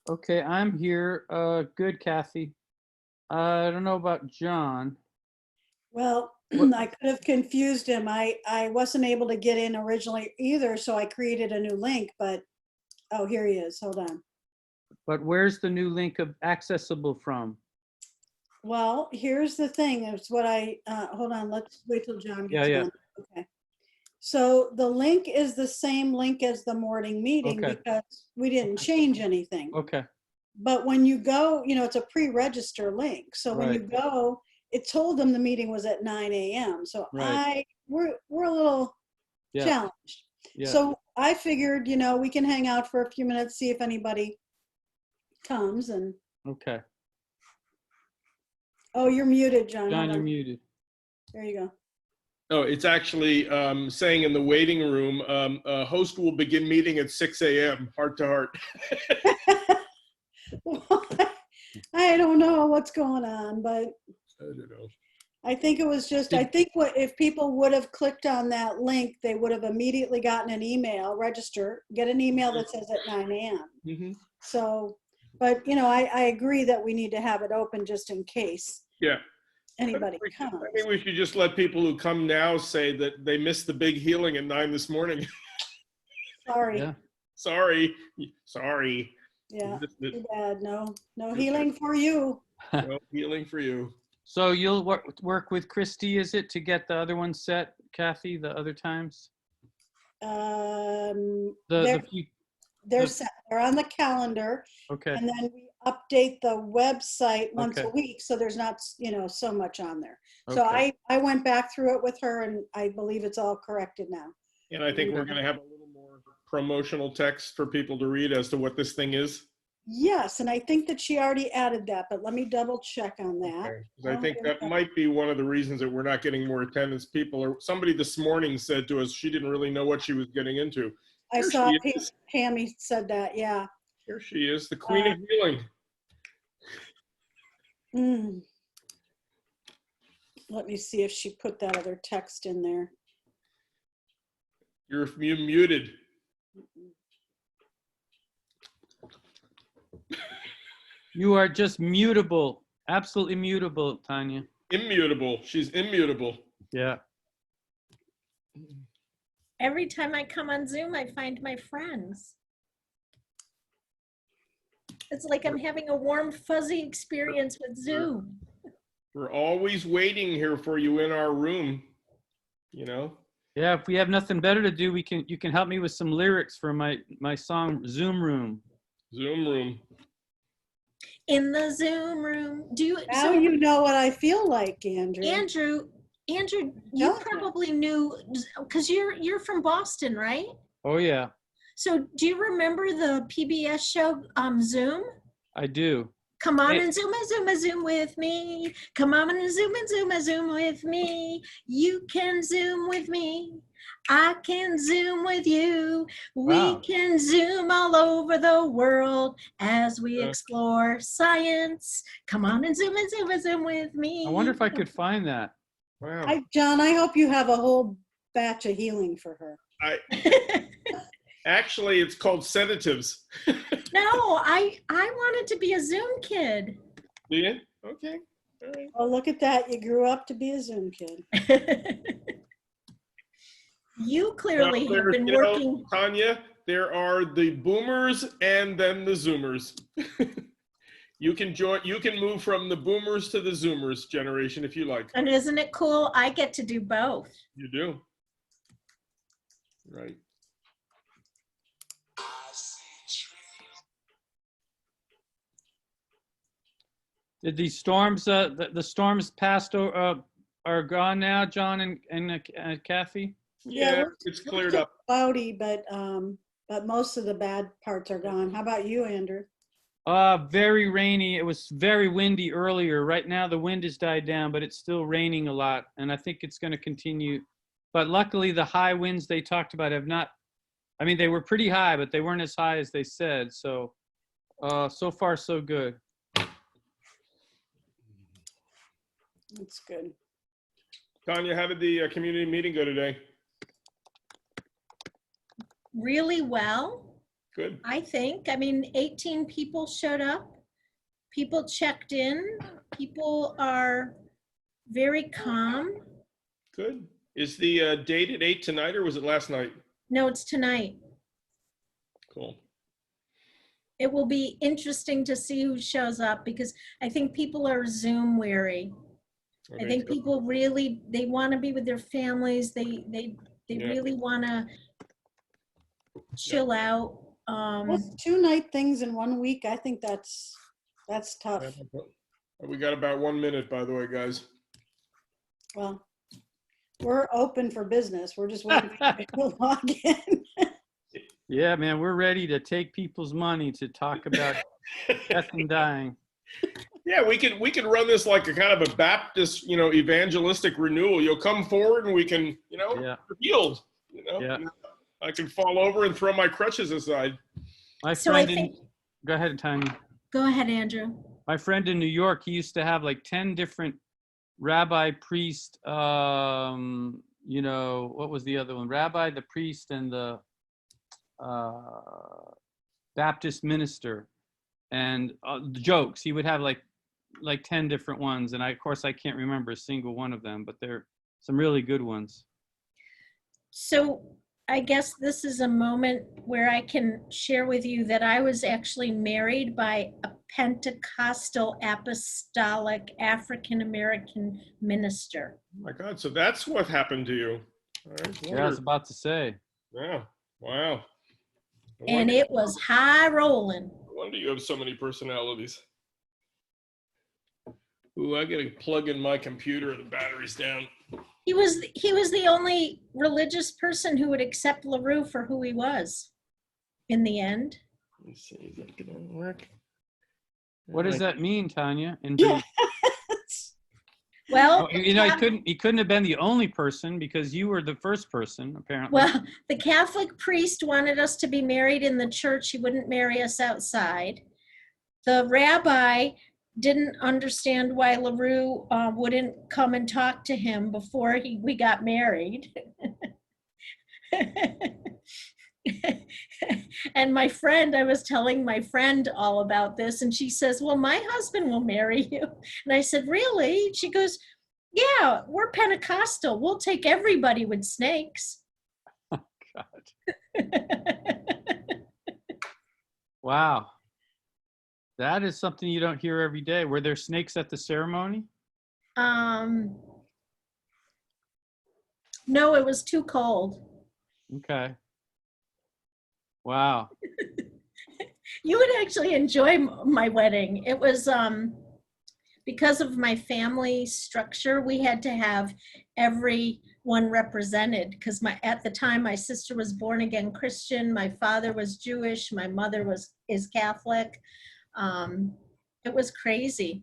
Okay, I'm here. Good, Kathy. I don't know about John. Well, What- I could have confused him. I wasn't able to get in originally either, so I created a new link, but, oh, here he is. Hold on. But where's the new link of accessible from? Well, here's the thing. It's what hold on, let's wait till John Yeah, gets yeah. on. Okay. So the link is the same link as the morning meeting Okay. because we didn't change anything. Okay, But when you go, it's a pre-register link. So when you right, go, it told them the meeting was at 9 a.m. So right. we're a little Yeah, challenged. yeah. So I figured, we can hang out for a few minutes, see if anybody comes and, Okay. oh, you're muted, John. John, Hold you're on. muted. There you go. Oh, it's actually saying in the waiting room, host will begin meeting at 6 a.m., heart to heart. I don't know what's going on, but I don't know. I think it was just, I think what if people would have clicked on that link, they would have immediately gotten an email, get an email that says at 9 a.m. Mm-hmm. So, but I agree that we need to have it open just in case Yeah. anybody comes. I think we should just let people who come now say that they missed the big healing at 9 this morning. Sorry. Yeah. Sorry. Yeah. Missed it. Too bad. No healing for you. No healing for you. So you'll work with Christy, is it, to get the other one set, Kathy, the other times? They're The- set. They're on the calendar. Okay, And then we update the website once a Okay. week, so there's not, so much on there. So okay. I went back through it with her and I believe it's all corrected now. And I think we're going to have a little more promotional text for people to read as to what this thing is. Yes, and I think that she already added that, but let me double check on that. Okay. 'Cause I think that might be one of the reasons that we're not getting more attendance. Somebody this morning said to us she didn't really know what she was getting into. I Here saw she is. Pammy said that, yeah. Here she is, the queen of healing. Let me see if she put that other text in there. You're muted. You are just mutable, absolutely mutable, Tanya. Immutable. She's immutable. Yeah. Every time I come on Zoom, I find my friends. It's like I'm having a warm, fuzzy experience with Zoom. We're always waiting here for you in our room, Yeah, if we have nothing better to do, you can help me with some lyrics for my song Zoom Room. Zoom room. In the Zoom room. Now you know what I feel like, Andrew. Andrew, you Yeah. probably knew, because you're from Boston, right? Oh yeah, So do you remember the PBS show Zoom? I do. Come on Hey. and zoom with me. Come on and zoom with me. You can zoom with me. I can zoom with you. We Wow. can zoom all over the world as we explore science. Come on and zoom with me. I wonder if I could find that. Wow. John, I hope you have a whole batch of healing for her. Actually, it's called sedatives. No, I wanted to be a Zoom kid. Do you? Okay. All right. Oh, look at that. You grew up to be a Zoom kid. You clearly Well, have been you know, working. Tanya, there are the boomers and then the zoomers. You can move from the boomers to the zoomers generation if you like. And isn't it cool? I get to do both. You do. Right. Did these storms, the storms passed or are gone now, John and Kathy? Yeah, we're- it's we're cleared still up. Cloudy, but most of the bad parts are gone. How about you, Andrew? Very rainy. It was very windy earlier. Right now the wind has died down, but it's still raining a lot, and I think it's going to continue. But luckily the high winds they talked about have not, I mean, they were pretty high, but they weren't as high as they said. So, so far so good. That's good. Tanya, how did the community meeting go today? Really well. Good. I think. I mean, 18 people showed up. People checked in. People are very calm. Good. Is the date at 8 tonight, or was it last night? No, it's tonight. Cool. It will be interesting to see who shows up because I think people are Zoom weary. I think good. people really, they want to be with their families. They Yeah. really want to chill out. Well, 2 night things in 1 week, I think that's tough. We got about 1 minute, by the way, guys. Well, we're open for business. We're just waiting for people to log in. Yeah, man, we're ready to take people's money to talk about death and dying. Yeah, we can run this like a kind of a Baptist, evangelistic renewal. You'll come forward and we can, Yeah. you're healed. Yeah. I can fall over and throw my crutches aside. My So I friend think, go ahead, Tanya. go ahead, Andrew. My friend in New York, he used to have like 10 different rabbi, priest, what was the other one? Rabbi, the priest, and the Baptist minister. And the jokes, he would have like 10 different ones. And of course, I can't remember a single one of them, but they're some really good ones. So I guess this is a moment where I can share with you that I was actually married by a Pentecostal apostolic African-American minister. Oh my God, so that's what happened to you. All right, Yeah, I was about to say. Yeah, wow. And it was high rolling. No wonder you have so many personalities. Ooh, I gotta plug in my computer. The battery's down. He was the only religious person who would accept LaRue for who he was in the end. Let me see, is that gonna work? What does that mean, Tanya? Yeah. Well, he couldn't have been the only person because you were the first person, apparently. well, the Catholic priest wanted us to be married in the church. He wouldn't marry us outside. The rabbi didn't understand why LaRue wouldn't come and talk to him before we got married. And my friend, I was telling my friend all about this, and she says, well, my husband will marry you. And I said, really? She goes, yeah, we're Pentecostal. We'll take everybody with snakes. Oh, God. Wow. That is something you don't hear every day. Were there snakes at the ceremony? No, it was too cold. Okay. Wow. You would actually enjoy my wedding. It was because of my family structure, we had to have everyone represented because at the time my sister was born again Christian, my father was Jewish, my mother is Catholic. It was crazy.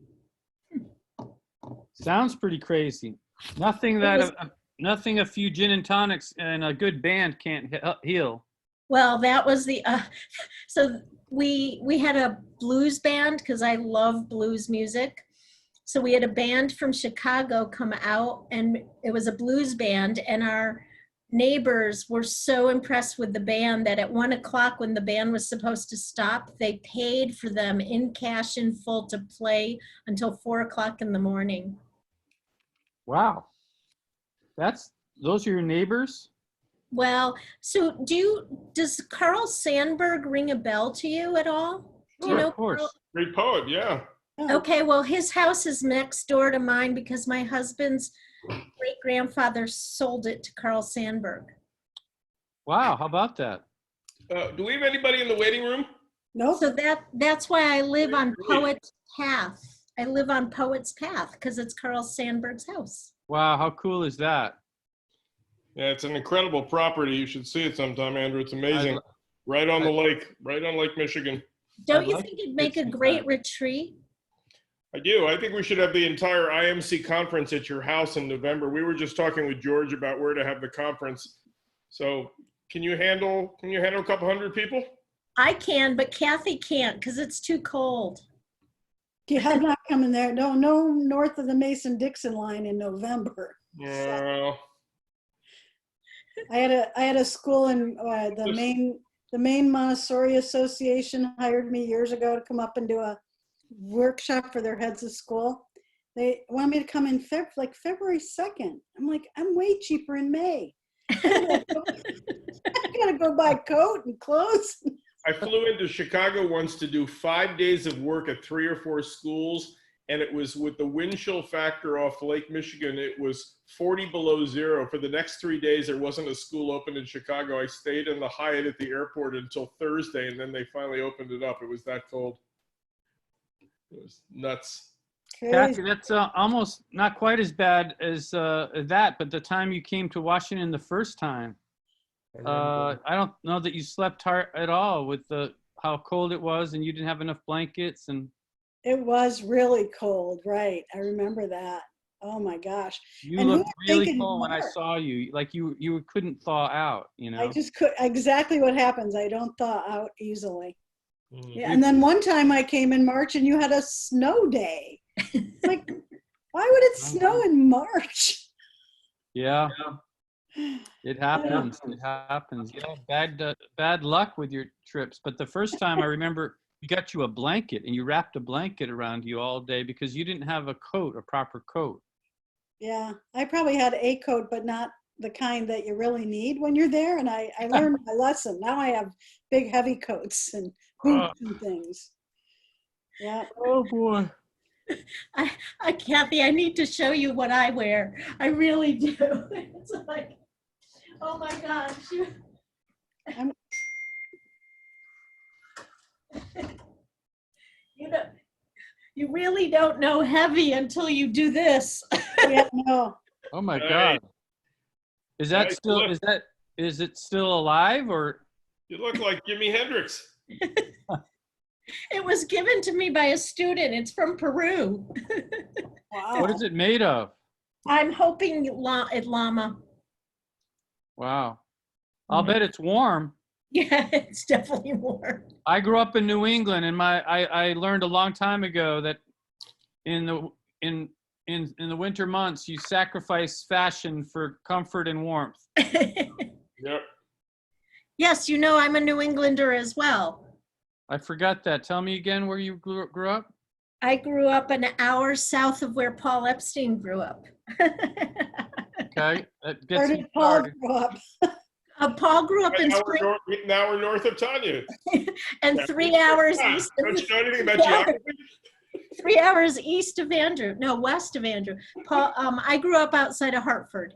Sounds pretty crazy. Nothing a few gin and tonics and a good band can't heal. Well, that was so we had a blues band because I love blues music. So we had a band from Chicago come out, and it was a blues band, and our neighbors were so impressed with the band that at 1 o'clock when the band was supposed to stop, they paid for them in cash in full to play until 4 o'clock in the morning. Wow. Those are your neighbors? Well, so does Carl Sandburg ring a bell to you at all? Do you know? Of course. Great poet, yeah. Okay, well, his house is next door to mine because my husband's great-grandfather sold it to Carl Sandburg. Wow, how about that? Do we have anybody in the waiting room? Nope. So that's why I live on Poet's Path. I live on Poet's Path because it's Carl Sandburg's house. Wow, how cool is that? Yeah, it's an incredible property. You should see it sometime, Andrew. It's amazing. Right on the lake, right on Lake Michigan. Don't you think it'd make a great retreat? I do. I think we should have the entire IMC conference at your house in November. We were just talking with George about where to have the conference. So can you handle a couple hundred people? I can, but Kathy can't because it's too cold. Yeah, I'm not coming there. No north of the Mason-Dixon line in November. Yeah. I had a school in the the Maine Montessori Association hired me years ago to come up and do a workshop for their heads of school. They wanted me to come in like February 2nd. I'm like, I'm way cheaper in May. I gotta go buy coat and clothes. I flew into Chicago once to do 5 days of work at 3 or 4 schools, and it was with the wind chill factor off Lake Michigan. It was 40 below zero. For the next 3 days, there wasn't a school open in Chicago. I stayed in the Hyatt at the airport until Thursday, and then they finally opened it up. It was that cold. It was nuts. Kathy, that's almost not quite as bad as that, but the time you came to Washington the first time, I don't know that you slept hard at all with how cold it was, and you didn't have enough blankets. And It was really cold, right? I remember that. Oh my gosh. you And who looked was really thinking cold when I March? saw you. Like you couldn't thaw out, you know? I just could, exactly what happens. I don't thaw out easily. Mm. Yeah, and then one time I came in March and you had a snow day. Like, why would it snow in March? Yeah, it happens. It happens. Yeah, bad luck with your trips. But the first time I remember we got you a blanket and you wrapped a blanket around you all day because you didn't have a coat, a proper coat. Yeah, I probably had a coat, but not the kind that you really need when you're there. And I learned my lesson. Now I have big heavy coats and boots and things. Yeah. Oh boy. Kathy, I need to show you what I wear. I really do. It's like, oh my gosh. You know, you really don't know heavy until you do this. Yeah, no. Oh my Hey. God. Is that Hey, still, look. is it still alive or? You look like Jimi Hendrix. It was given to me by a student. It's from Peru. Wow. What is it made of? I'm hoping llama. Wow. I'll bet it's warm. Yeah, it's definitely warm. I grew up in New England, and I learned a long time ago that in the winter months you sacrifice fashion for comfort and warmth. Yep. Yes, you know I'm a New Englander as well. I forgot that. Tell me again where you grew up. I grew up an hour south of where Paul Epstein grew up. Okay, that Where gets me did Paul started. grow up? Paul grew up in Now Spring, now we're north of Tanya. and 3 hours Ah, east don't you know anything about Yeah. geography? 3 hours east of Andrew. No, west of Andrew. Paul, I grew up outside of Hartford,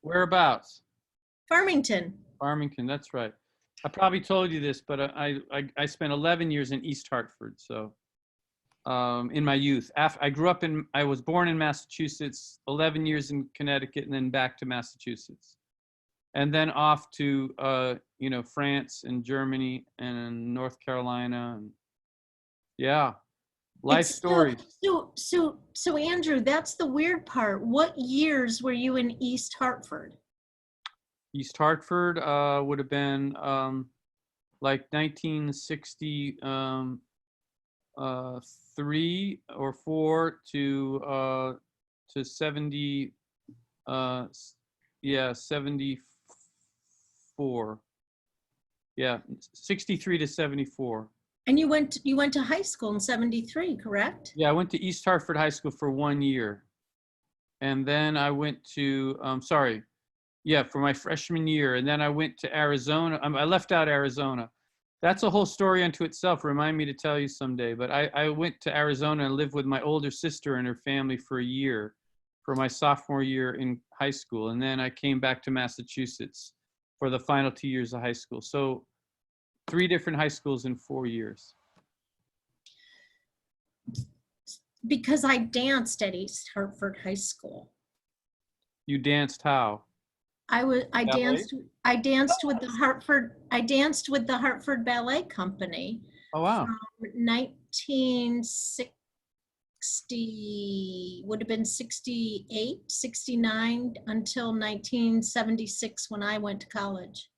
Whereabouts? Farmington. Farmington. That's right. I probably told you this, but I spent 11 years in East Hartford. So in my youth, I was born in Massachusetts, 11 years in Connecticut, and then back to Massachusetts, and then off to France and Germany and North Carolina, and yeah, life It's still- stories. So Andrew, that's the weird part. What years were you in East Hartford? East Hartford would have been like 1963 or 4 to 70. 74. Yeah, 63 to 74. And you went to high school in 73, correct? Yeah, I went to East Hartford High School for 1 year, and then I went to for my freshman year, and then I went to Arizona. I left out Arizona. That's a whole story unto itself. Remind me to tell you someday. But I went to Arizona and lived with my older sister and her family for a year, for my sophomore year in high school, and then I came back to Massachusetts for the final 2 years of high school. So 3 different high schools in 4 years. Because I danced at East Hartford High School. You danced how? I Ballet? danced with the Hartford Ballet Company Oh, wow. from 1960, would have been 68, 69 until 1976 when I went to college.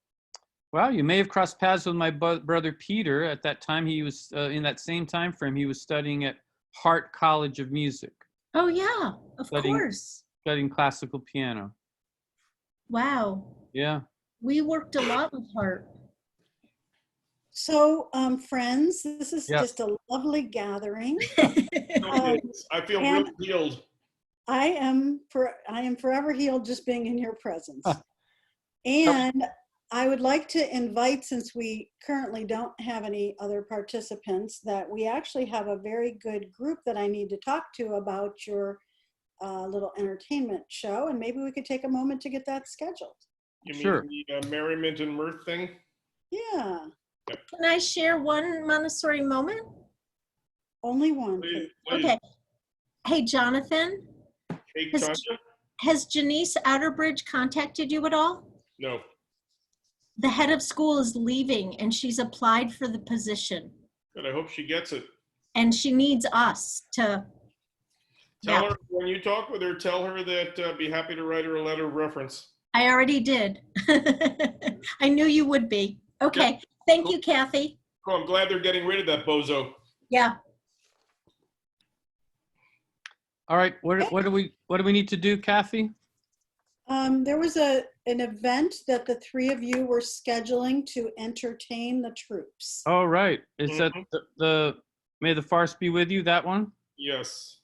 Well, you may have crossed paths with my brother Peter. At that time, he was in that same time frame. He was studying at Hart College of Music, Oh yeah, of Studying- course. studying classical piano. Wow. Yeah. We worked a lot with Hart. So, friends, this is Yep. just a lovely gathering. Okay, I feel and- real healed. I am forever healed just being in your presence. And I would like to invite, since we currently don't have any other participants, that we actually have a very good group that I need to talk to about your little entertainment show, and maybe we could take a moment to get that scheduled. You Sure. mean the merriment and mirth thing? Yeah, Can I share one Montessori moment? only one. Please, Please. please. Okay. Hey, Jonathan, Hey, Has- Tanya? has Janice Outerbridge contacted you at all? No. The head of school is leaving and she's applied for the position. Good. I hope she gets it. And she needs us to, Tell yeah, her when you talk with her, tell her that be happy to write her a letter of reference. I already did. I knew you would be. Okay, thank you, Kathy. Oh, I'm glad they're getting rid of that bozo. Yeah, All right, what do we need to do, Kathy? There was an event that the three of you were scheduling to entertain the troops. Oh, right. Is that Mhm. the May the Farce be with you, that one? Yes.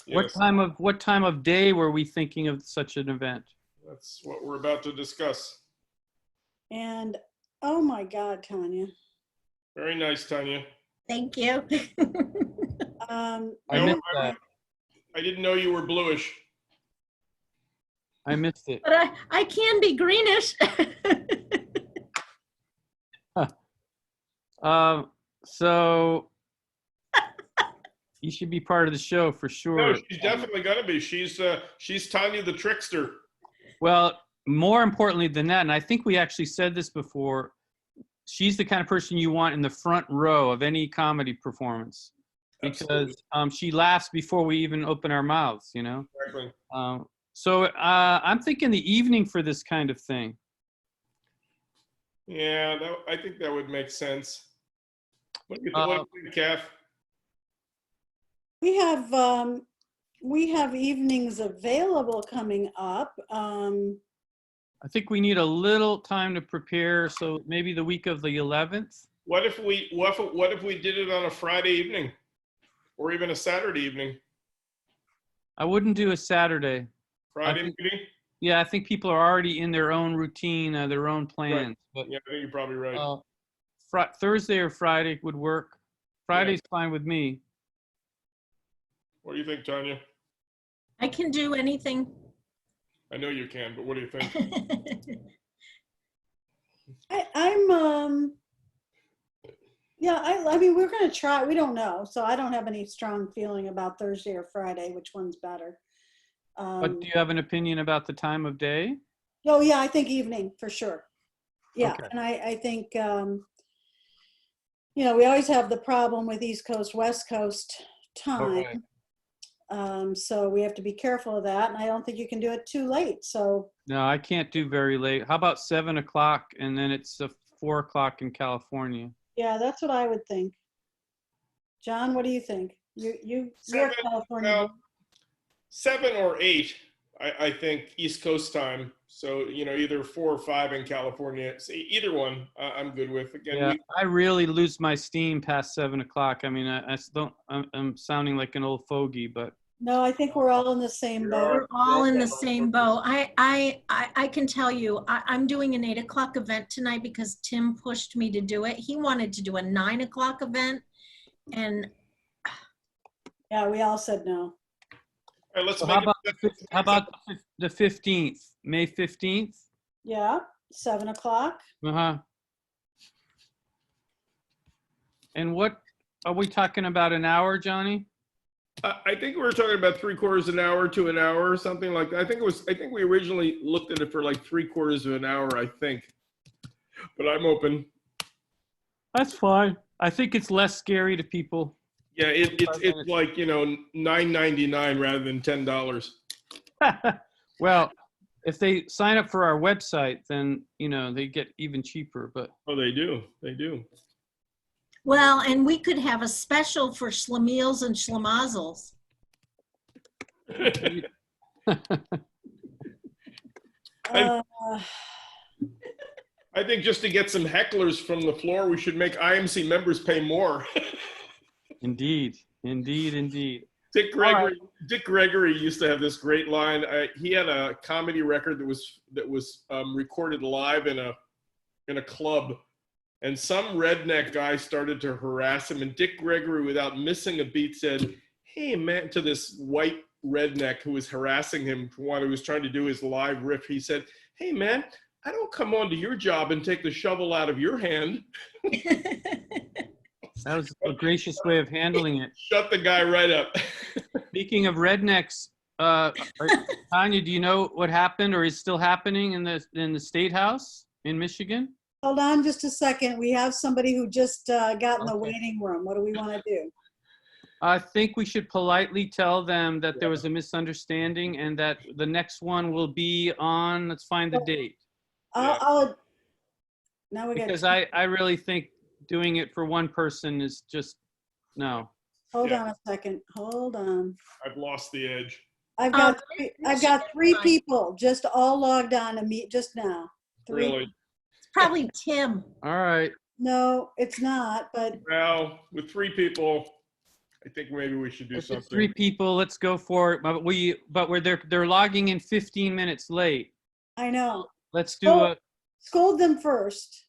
What Yes. time of day were we thinking of such an event? That's what we're about to discuss. And oh my God, Tanya. Very nice, Tanya. thank you. I No, missed that. I didn't know you were bluish. I missed it. But I can be greenish. So you should be part of the show for No, sure. she's definitely gonna be. She's Tanya the trickster. Well, more importantly than that, and I think we actually said this before, she's the kind of person you want in the front row of any comedy performance because she laughs before we even open our mouths, you know? Exactly. So I'm thinking the evening for this kind of thing. Yeah, I think that would make sense. What do you think, Kath? We have evenings available coming up. I think we need a little time to prepare, so maybe the week of the 11th. What if we did it on a Friday evening, or even a Saturday evening? I wouldn't do a Saturday. Friday think- meeting? Yeah, I think people are already in their own routine, their own plans. But Yeah, I think you're probably right. Thursday or Friday would work. Friday's fine with me. What do you think, Tanya? I can do anything. I know you can, but what do you think? I mean, we're gonna try. We don't know, so I don't have any strong feeling about Thursday or Friday, which one's better. But do you have an opinion about the time of day? Oh yeah, I think evening for sure. Yeah, Okay. and I think we always have the problem with East Coast, West Coast time. So we have to be careful of that, and I don't think you can do it too late. So No, I can't do very late. How about 7 o'clock and then it's 4 o'clock in California? yeah, that's what I would think. John, what do you think? You're 7, California. well, 7 or 8, I think East Coast time. So either 4 or 5 in California. So either one, I'm good with. Again, Yeah, I really lose my steam past 7 o'clock. I mean, I'm sounding like an old fogey, but No, I think we're all in the same boat. We're all in the same boat. I can tell you, I'm doing an 8 o'clock event tonight because Tim pushed me to do it. He wanted to do a 9 o'clock event, and Yeah, we all said no. all right, let's so make how about the 15th, May 15th? Yeah, 7 o'clock. Uh-huh. And what are we talking about, an hour, Johnny? I think we were talking about 3/4 an hour to an hour or something like that. I think we originally looked at it for like 3/4 of an hour, I think. But I'm open. That's fine. I think it's less scary to people. Yeah, it's like $9.99 rather than $10. Well, if they sign up for our website, then they get even cheaper. But Oh, they do. They do. well, and we could have a special for schlemiels and schlemazzles. Uh, I think just to get some hecklers from the floor, we should make IMC members pay more. Indeed, indeed, indeed. Dick right. Gregory. Dick Gregory used to have this great line. He had a comedy record that was recorded live in a club, and some redneck guy started to harass him. And Dick Gregory, without missing a beat, said, "Hey man," to this white redneck who was harassing him while he was trying to do his live riff. He said, "Hey man, I don't come on to your job and take the shovel out of your hand." That was a gracious way of handling it. Shut the guy right up. Speaking of rednecks, Tanya, do you know what happened or is still happening in the State House in Michigan? Hold on just a second. We have somebody who just got in the waiting room. What do we want to do? I think we should politely tell them that there was a misunderstanding and that the next one will be on, let's find the date. Now we got. Because I really think doing it for one person is just, no. Hold on a second. Hold on. I've lost the edge. I've got three people just all logged on to meet just now. Three. Really? It's probably Tim. All right. No, it's not, but Well, with 3 people, I think maybe we should do If it's something. 3 people, let's go for it. But they're logging in 15 minutes late. I know. Let's do Scold them first.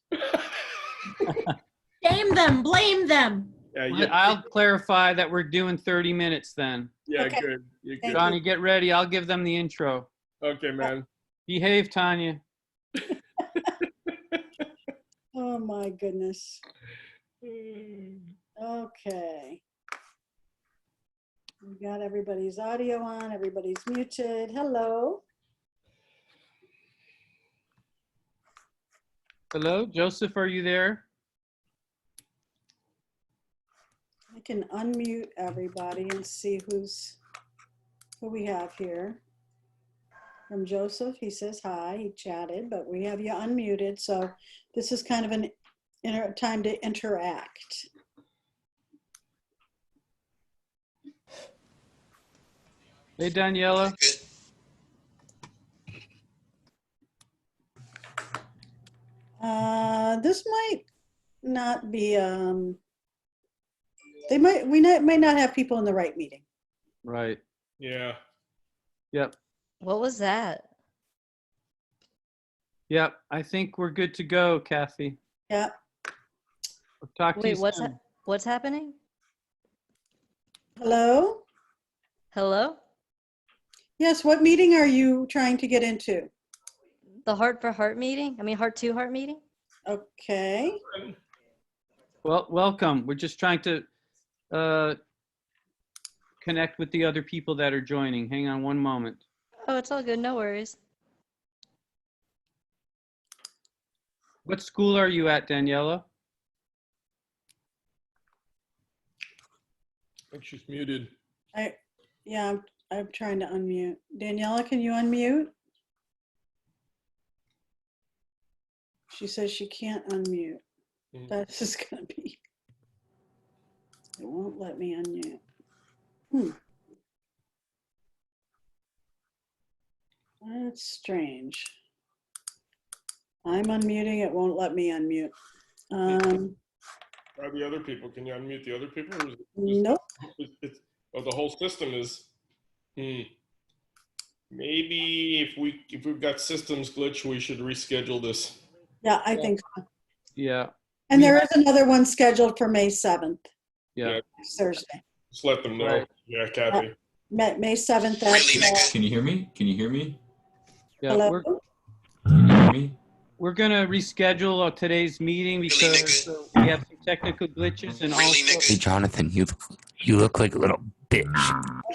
Shame them, blame them. Yeah, I'll clarify that we're doing 30 minutes then. yeah, Okay. good. You're Thank good. Johnny, get ready. I'll give them the intro. Okay, man. Behave, Tanya. Oh my goodness. Okay. We got everybody's audio on, everybody's muted. Hello. Hello, Joseph, are you there? I can unmute everybody and see who we have here. From Joseph, he says hi, he chatted, but we have you unmuted, so this is kind of an time to interact. Hey, Daniela. This might not be, we might not have people in the right meeting. Right. Yeah. Yep. What was that? Yep. I think we're good to go, Kathy. Yeah. We'll talk to you Wait, soon. what's happening? Hello? Hello? Yes, what meeting are you trying to get into? The Heart for Heart meeting? I mean, Heart to Heart meeting? Okay. Well, welcome. We're just trying to connect with the other people that are joining. Hang on one moment. Oh, it's all good. No worries. What school are you at, Daniela? I think she's muted. Yeah, I'm trying to unmute. Daniela, can you unmute? She says she can't unmute. That's just gonna be, it won't let me unmute. That's strange. I'm unmuting, it won't let me unmute. Try the other people. Can you unmute the other people? Or is it Nope. the whole system is. Maybe if we've got systems glitch, we should reschedule this. Yeah, I think so. Yeah. And there is another one scheduled for May 7th, Yeah. next Thursday. Just let them know. Right. Yeah, Kathy. May 7th. That's, Can you hear me? Can you hear me? Yeah. hello? Can you hear me? We're gonna reschedule today's meeting because we have some technical glitches and also. Hey, Jonathan, you look like a little bitch.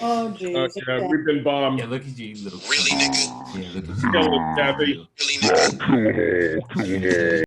Oh, geez. Yeah, we've been bombed. Yeah, look at you, little. Really, nigga. Yeah, look at you. Kill it, Kathy. Really, nigga.